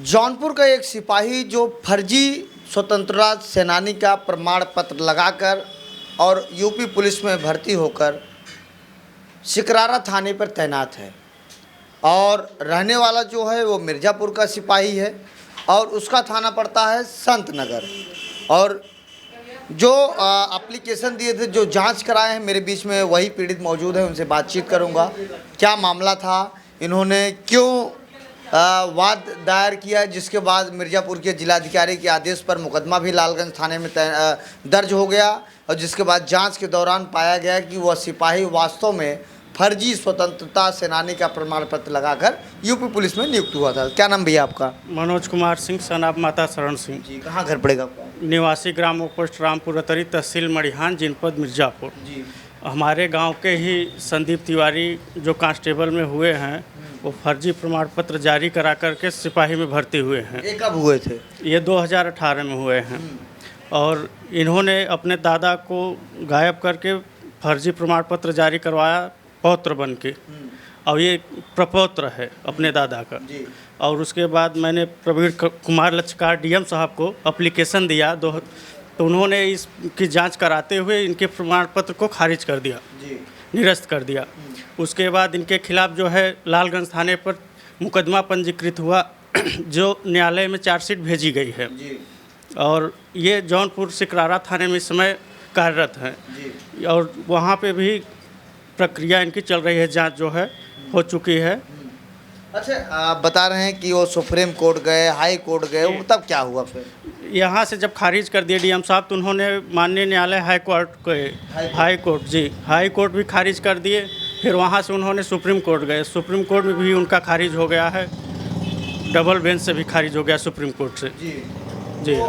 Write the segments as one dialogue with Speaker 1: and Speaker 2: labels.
Speaker 1: जौनपुर का एक सिपाही जो फर्जी स्वतंत्रता सेनानी का प्रमाण पत्र लगाकर और यूपी पुलिस में भर्ती होकर सिकरारा थाने पर तैनात है और रहने वाला जो है वो मिर्ज़ापुर का सिपाही है और उसका थाना पड़ता है संत नगर। और जो एप्लीकेशन दिए थे, जो जांच कराए हैं, मेरे बीच में वही पीड़ित मौजूद है, उनसे बातचीत करूंगा। क्या मामला था, इन्होंने क्यों वाद दायर किया, जिसके बाद मिर्ज़ापुर के जिलाधिकारी के आदेश पर मुकदमा भी लालगंज थाने में दर्ज हो गया और जिसके बाद जांच के दौरान पाया गया कि वह सिपाही वास्तव में फर्जी स्वतंत्रता सेनानी का प्रमाण पत्र लगाकर यूपी पुलिस में नियुक्त हुआ था। क्या नाम भैया आपका?
Speaker 2: मनोज कुमार सिंह, सन ऑफ माता शरण सिंह।
Speaker 1: जी, कहाँ घर पड़ेगा आपका?
Speaker 2: निवासी ग्राम पोस्ट रामपुर अतरी, तहसील मड़िहान, जनपद मिर्ज़ापुर।
Speaker 1: जी।
Speaker 2: हमारे गांव के ही संदीप तिवारी जो कांस्टेबल में हुए हैं, वो फर्जी प्रमाण पत्र जारी करा करके सिपाही में भर्ती हुए हैं।
Speaker 1: ये कब हुए थे?
Speaker 2: ये 2018 में हुए हैं और इन्होंने अपने दादा को गायब करके फर्जी प्रमाण पत्र जारी करवाया पौत्र बन के, और ये प्रपौत्र है अपने दादा का।
Speaker 1: जी।
Speaker 2: और उसके बाद मैंने प्रवीण कुमार लचकार डीएम साहब को एप्लीकेशन दिया, तो उन्होंने इसकी जांच कराते हुए इनके प्रमाण पत्र को खारिज कर दिया,
Speaker 1: जी।
Speaker 2: निरस्त कर दिया। उसके बाद इनके खिलाफ जो है लालगंज थाने पर मुकदमा पंजीकृत हुआ, जो न्यायालय में चार्जशीट भेजी गई है।
Speaker 1: जी।
Speaker 2: और ये जौनपुर सिकरारा थाने में इस समय कार्यरत हैं।
Speaker 1: जी।
Speaker 2: और वहाँ पे भी प्रक्रिया इनकी चल रही है, जांच जो है हो चुकी है।
Speaker 1: अच्छा, आप बता रहे हैं कि वो सुप्रीम कोर्ट गए, हाई कोर्ट गए, वो तब क्या हुआ फिर?
Speaker 2: यहाँ से जब खारिज कर दिए डीएम साहब, तो उन्होंने माननीय न्यायालय हाई कोर्ट गए, हाई कोर्ट, जी, हाई कोर्ट भी खारिज कर दिए। फिर वहाँ से उन्होंने सुप्रीम कोर्ट गए, सुप्रीम कोर्ट में भी उनका खारिज हो गया है, डबल बेंच से भी खारिज हो गया सुप्रीम कोर्ट से।
Speaker 1: जी।
Speaker 2: जी।
Speaker 1: तो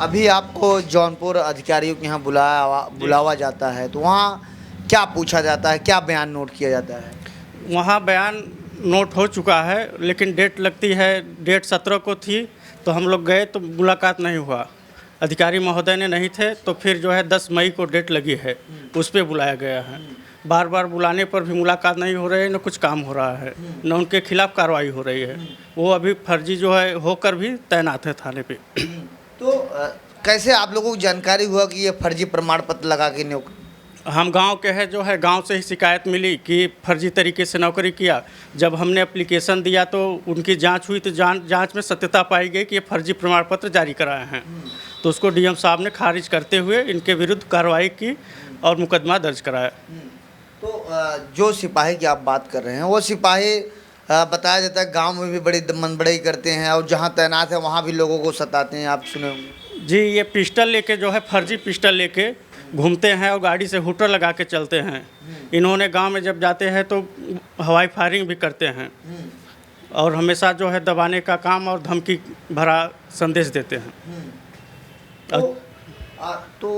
Speaker 1: अभी आपको जौनपुर अधिकारियों के यहाँ बुलावा जाता है, तो वहाँ क्या पूछा जाता है, क्या बयान नोट किया जाता है?
Speaker 2: वहाँ बयान नोट हो चुका है, लेकिन डेट लगती है, डेट 17 को थी, तो हम लोग गए तो मुलाकात नहीं हुआ, अधिकारी महोदय ने नहीं थे। तो फिर जो है 10 मई को डेट लगी है, उस पर बुलाया गया है। बार बार बुलाने पर भी मुलाकात नहीं हो रही है, न कुछ काम हो रहा है, न उनके खिलाफ कार्रवाई हो रही है। वो अभी फर्जी जो है होकर भी तैनात है थाने पे।
Speaker 1: तो कैसे आप लोगों को जानकारी हुआ कि ये फर्जी प्रमाण पत्र लगा के नियुक्त?
Speaker 2: हम गांव के हैं, जो है गांव से ही शिकायत मिली कि फर्जी तरीके से नौकरी किया। जब हमने एप्लीकेशन दिया तो उनकी जांच हुई, तो जांच में सत्यता पाई गई कि ये फर्जी प्रमाण पत्र जारी कराए हैं। तो उसको डीएम साहब ने खारिज करते हुए इनके विरुद्ध कार्रवाई की और मुकदमा दर्ज कराया।
Speaker 1: तो जो सिपाही की आप बात कर रहे हैं, वो सिपाही बताया जाता है गांव में भी बड़ी मनबड़ाई करते हैं और जहां तैनात है वहां भी लोगों को सताते हैं, आप सुने होंगे।
Speaker 2: जी, ये पिस्टल लेके जो है, फर्जी पिस्टल लेके घूमते हैं और गाड़ी से हुटर लगा के चलते हैं। इन्होंने गांव में जब जाते हैं तो हवाई फायरिंग भी करते हैं और हमेशा जो है दबाने का काम और धमकी भरा संदेश देते हैं।
Speaker 1: तो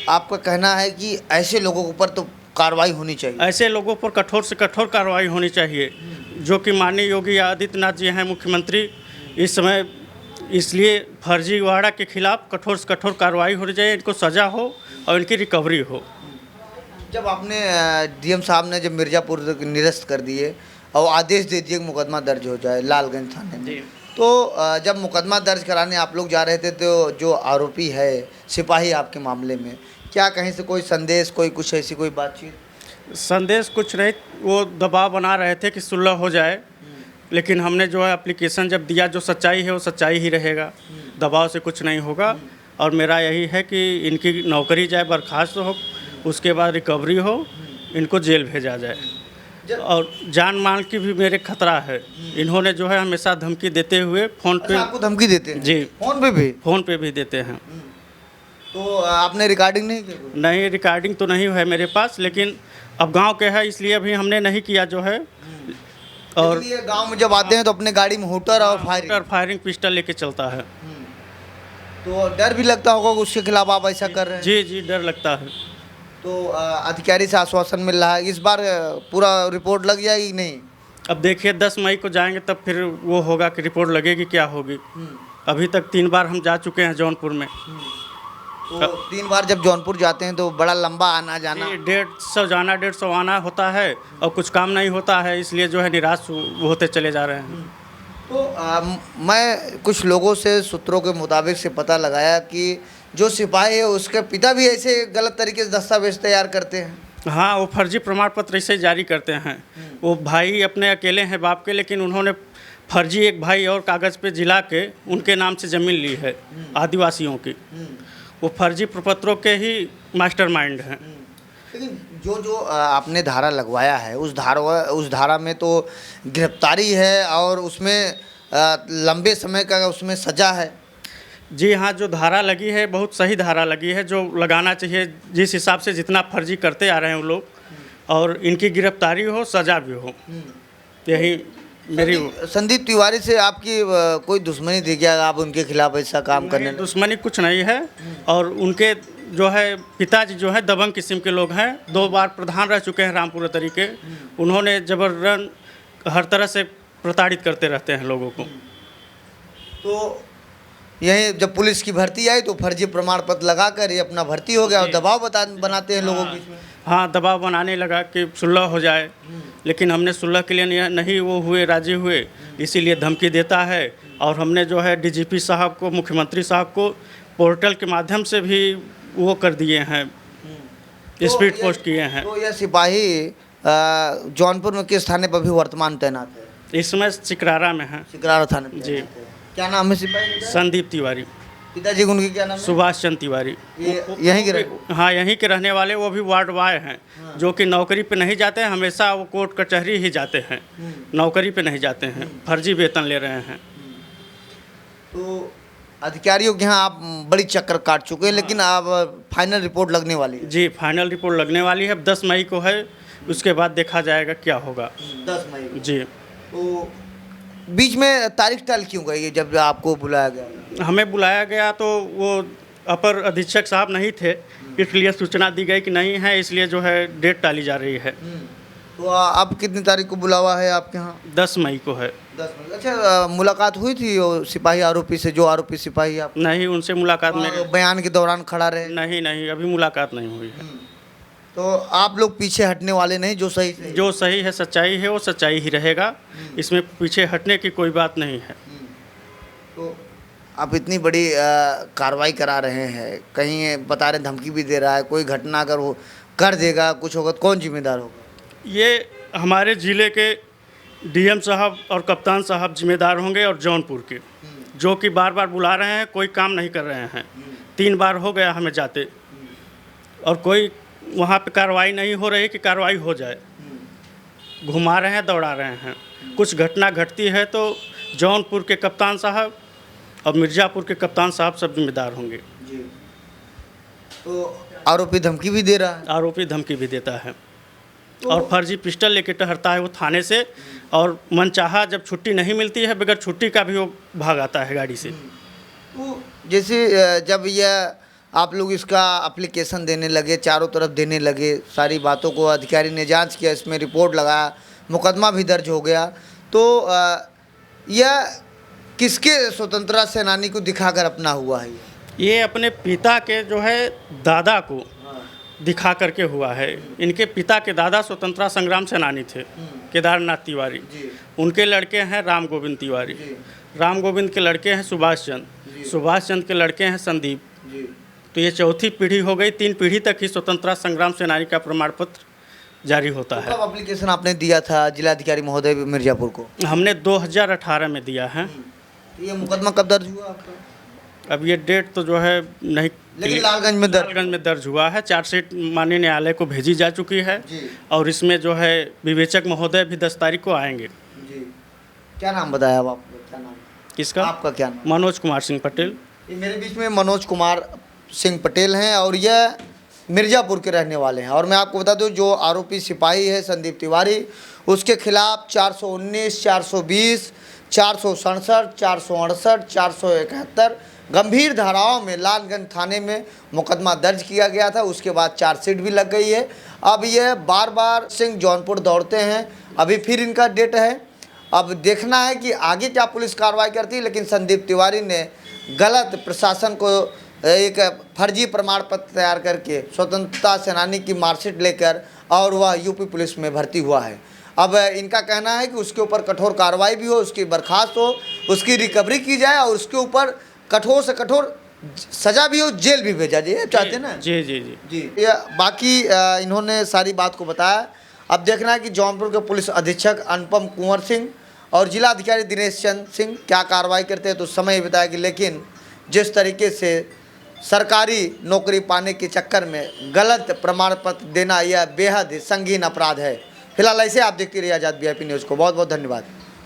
Speaker 1: आपका कहना है कि ऐसे लोगों के ऊपर तो कार्रवाई होनी चाहिए?
Speaker 2: ऐसे लोगों पर कठोर से कठोर कार्रवाई होनी चाहिए, जो कि माननीय योगी आदित्यनाथ जी हैं मुख्यमंत्री इस समय, इसलिए फर्जीवाड़ा के खिलाफ कठोर से कठोर कार्रवाई होनी चाहिए, इनको सज़ा हो और इनकी रिकवरी हो।
Speaker 1: जब आपने डीएम साहब ने जब मिर्ज़ापुर निरस्त कर दिए और आदेश दे दिए कि मुकदमा दर्ज हो जाए लालगंज थाने में, तो जब मुकदमा दर्ज कराने आप लोग जा रहे थे, तो जो आरोपी है सिपाही आपके मामले में, क्या कहीं से कोई संदेश, कोई कुछ ऐसी कोई बातचीत?
Speaker 2: संदेश कुछ नहीं, वो दबाव बना रहे थे कि सुलह हो जाए, लेकिन हमने जो है एप्लीकेशन जब दिया, जो सच्चाई है वो सच्चाई ही रहेगा, दबाव से कुछ नहीं होगा। और मेरा यही है कि इनकी नौकरी जाए, बर्खास्त हो, उसके बाद रिकवरी हो, इनको जेल भेजा जाए। और जान माल की भी मेरे खतरा है। इन्होंने जो है हमेशा धमकी देते हुए फ़ोन पे।
Speaker 1: आपको धमकी देते हैं?
Speaker 2: जी, फ़ोन पे भी देते हैं।
Speaker 1: तो आपने रिकॉर्डिंग नहीं की?
Speaker 2: नहीं, रिकॉर्डिंग तो नहीं है मेरे पास, लेकिन अब गांव के है इसलिए अभी हमने नहीं किया जो है। और
Speaker 1: ये गांव में जब आते हैं तो अपने गाड़ी में हुटर और
Speaker 2: फायरिंग पिस्टल लेके चलता है।
Speaker 1: तो डर भी लगता होगा कि उसके खिलाफ आप ऐसा कर रहे हैं?
Speaker 2: जी जी, डर लगता है।
Speaker 1: तो अधिकारी से आश्वासन मिल रहा है, इस बार पूरा रिपोर्ट लग जाएगी नहीं?
Speaker 2: अब देखिए 10 मई को जाएंगे तब फिर वो होगा कि रिपोर्ट लगेगी क्या होगी। अभी तक 3 बार हम जा चुके हैं जौनपुर में।
Speaker 1: तो 3 बार जब जौनपुर जाते हैं तो बड़ा लंबा आना जाना?
Speaker 2: 150 जाना 150 आना होता है और कुछ काम नहीं होता है, इसलिए जो है निराश होते चले जा रहे हैं।
Speaker 1: तो मैं कुछ लोगों से सूत्रों के मुताबिक से पता लगाया कि जो सिपाही है उसके पिता भी ऐसे गलत तरीके से दस्तावेज तैयार करते हैं।
Speaker 2: हाँ, वो फर्जी प्रमाण पत्र ऐसे जारी करते हैं। वो भाई अपने अकेले हैं बाप के, लेकिन उन्होंने फर्जी एक भाई और कागज़ पे जिला के उनके नाम से ज़मीन ली है आदिवासियों की। वो फर्जी प्रपत्रों के ही मास्टरमाइंड हैं।
Speaker 1: लेकिन जो आपने धारा लगवाया है उस धारा में तो गिरफ्तारी है और उसमें लंबे समय का उसमें सजा है।
Speaker 2: जी हाँ, जो धारा लगी है बहुत सही धारा लगी है, जो लगाना चाहिए जिस हिसाब से जितना फर्जी करते आ रहे हैं वो लोग, और इनकी गिरफ्तारी हो, सजा भी हो, यही मेरी
Speaker 1: संदीप तिवारी से आपकी कोई दुश्मनी थी क्या? आप उनके खिलाफ ऐसा काम करने लगे?
Speaker 2: दुश्मनी कुछ नहीं है। और उनके जो है पिताजी जो है दबंग किस्म के लोग हैं, 2 बार प्रधान रह चुके हैं रामपुर तरीके। उन्होंने जबरन हर तरह से प्रताड़ित करते रहते हैं लोगों को।
Speaker 1: तो यही जब पुलिस की भर्ती आई तो फर्जी प्रमाण पत्र लगाकर ये अपना भर्ती हो गया और दबाव बनाते हैं लोगों के बीच में।
Speaker 2: हाँ, दबाव बनाने लगा कि सुलह हो जाए, लेकिन हमने सुलह के लिए नहीं वो हुए, राजी हुए, इसीलिए धमकी देता है। और हमने जो है डीजीपी साहब को, मुख्यमंत्री साहब को पोर्टल के माध्यम से भी वो कर दिए हैं, स्पीड पोस्ट किए हैं।
Speaker 1: तो यह सिपाही जौनपुर में किस थाने पर भी वर्तमान तैनात है?
Speaker 2: इस समय सिकरारा में है।
Speaker 1: सिकरारा थाने पे
Speaker 2: जी।
Speaker 1: तैनात है। क्या नाम है सिपाही का?
Speaker 2: संदीप तिवारी।
Speaker 1: पिताजी उनकी क्या नाम है?
Speaker 2: सुभाष चंद्र तिवारी।
Speaker 1: यहीं के रहे?
Speaker 2: हाँ, यहीं के रहने वाले। वो भी वार्ड वाय हैं, जो कि नौकरी पे नहीं जाते हैं, हमेशा वो कोर्ट कचहरी ही जाते हैं, नौकरी पे नहीं जाते हैं, फर्जी वेतन ले रहे हैं।
Speaker 1: तो अधिकारियों के यहाँ आप बड़ी चक्कर काट चुके हैं, लेकिन अब फाइनल रिपोर्ट लगने वाली है।
Speaker 2: जी, फाइनल रिपोर्ट लगने वाली है, 10 मई को है। उसके बाद देखा जाएगा क्या होगा।
Speaker 1: 10 मई को।
Speaker 2: जी।
Speaker 1: तो बीच में तारीख टाल क्यों गई है जब आपको बुलाया गया?
Speaker 2: हमें बुलाया गया तो वो अपर अधीक्षक साहब नहीं थे, इसलिए सूचना दी गई कि नहीं है, इसलिए जो है डेट टाली जा रही है।
Speaker 1: तो अब कितनी तारीख को बुलावा है आपके यहाँ?
Speaker 2: 10 मई को है।
Speaker 1: 10 मई। अच्छा, मुलाकात हुई थी वो सिपाही आरोपी से, जो आरोपी सिपाही आप
Speaker 2: नहीं, उनसे मुलाकात मेरे
Speaker 1: बयान के दौरान खड़ा रहे?
Speaker 2: नहीं, अभी मुलाकात नहीं हुई है।
Speaker 1: तो आप लोग पीछे हटने वाले नहीं? जो सही
Speaker 2: जो सही है, सच्चाई है, वो सच्चाई ही रहेगा। इसमें पीछे हटने की कोई बात नहीं है।
Speaker 1: तो आप इतनी बड़ी कार्रवाई करा रहे हैं, कहीं बता रहे धमकी भी दे रहा है, कोई घटना अगर वो कर देगा, कुछ होगा तो कौन जिम्मेदार होगा?
Speaker 2: ये हमारे ज़िले के डीएम साहब और कप्तान साहब जिम्मेदार होंगे, और जौनपुर के, जो कि बार बार बुला रहे हैं, कोई काम नहीं कर रहे हैं। 3 बार हो गया हमें जाते, और कोई वहाँ पे कार्रवाई नहीं हो रही कि कार्रवाई हो जाए। घुमा रहे हैं, दौड़ा रहे हैं। कुछ घटना घटती है तो जौनपुर के कप्तान साहब और मिर्ज़ापुर के कप्तान साहब सब जिम्मेदार होंगे।
Speaker 1: तो आरोपी धमकी भी दे रहा है?
Speaker 2: आरोपी धमकी भी देता है, और फर्जी पिस्टल लेके टहरता है वो थाने से, और मनचाहा जब छुट्टी नहीं मिलती है, बगैर छुट्टी का भी वो भाग आता है गाड़ी से।
Speaker 1: तो जैसे जब यह आप लोग इसका एप्लीकेशन देने लगे, चारों तरफ देने लगे, सारी बातों को अधिकारी ने जांच किया, इसमें रिपोर्ट लगाया, मुकदमा भी दर्ज हो गया, तो यह किसके स्वतंत्रता सेनानी को दिखाकर अपना हुआ है?
Speaker 2: ये अपने पिता के जो है दादा को दिखा करके हुआ है। इनके पिता के दादा स्वतंत्रता संग्राम सेनानी थे, केदारनाथ तिवारी। उनके लड़के हैं राम गोविंद तिवारी। राम गोविंद के लड़के हैं सुभाष चंद्र। सुभाष चंद्र के लड़के हैं संदीप। तो ये चौथी पीढ़ी हो गई। 3 पीढ़ी तक ही स्वतंत्रता संग्राम सेनानी का प्रमाण पत्र जारी होता है।
Speaker 1: कब एप्लीकेशन आपने दिया था जिलाधिकारी महोदय मिर्ज़ापुर को?
Speaker 2: हमने 2018 में दिया है।
Speaker 1: ये मुकदमा कब दर्ज हुआ आपका?
Speaker 2: अब ये डेट तो जो है नहीं,
Speaker 1: लेकिन लालगंज में
Speaker 2: दर्ज हुआ है। चार्जशीट माननीय न्यायालय को भेजी जा चुकी है, और इसमें जो है विवेचक महोदय भी 10 तारीख को आएंगे।
Speaker 1: जी। क्या नाम बताया अब आपको? क्या नाम?
Speaker 2: किसका?
Speaker 1: आपका क्या नाम?
Speaker 2: मनोज कुमार सिंह पटेल।
Speaker 1: ये मेरे बीच में मनोज कुमार सिंह पटेल हैं, और यह मिर्ज़ापुर के रहने वाले हैं। और मैं आपको बता दूं, जो आरोपी सिपाही है संदीप तिवारी, उसके खिलाफ 419, 420, 467, 468, 471 गंभीर धाराओं में लालगंज थाने में मुकदमा दर्ज किया गया था। उसके बाद चार्जशीट भी लग गई है। अब ये बार बार सिंह जौनपुर दौड़ते हैं, अभी फिर इनका डेट है। अब देखना है कि आगे क्या पुलिस कार्रवाई करती है। लेकिन संदीप तिवारी ने गलत प्रशासन को एक फर्जी प्रमाण पत्र तैयार करके स्वतंत्रता सेनानी की मार्कशीट लेकर और वह यूपी पुलिस में भर्ती हुआ है। अब इनका कहना है कि उसके ऊपर कठोर कार्रवाई भी हो, उसकी बर्खास्त हो, उसकी रिकवरी की जाए और उसके ऊपर कठोर से कठोर सज़ा भी हो, जेल भी भेजा जाए, चाहते हैं ना।
Speaker 2: जी जी जी
Speaker 1: जी ये बाकी इन्होंने सारी बात को बताया। अब देखना है कि जौनपुर के पुलिस अधीक्षक अनुपम कुंवर सिंह और जिला अधिकारी दिनेश चंद सिंह क्या कार्रवाई करते हैं तो समय ही बताएगी। लेकिन जिस तरीके से सरकारी नौकरी पाने के चक्कर में गलत प्रमाण पत्र देना यह बेहद संगीन अपराध है। फिलहाल ऐसे आप देखते रहिए आज़ाद VIP न्यूज़ को। बहुत बहुत धन्यवाद।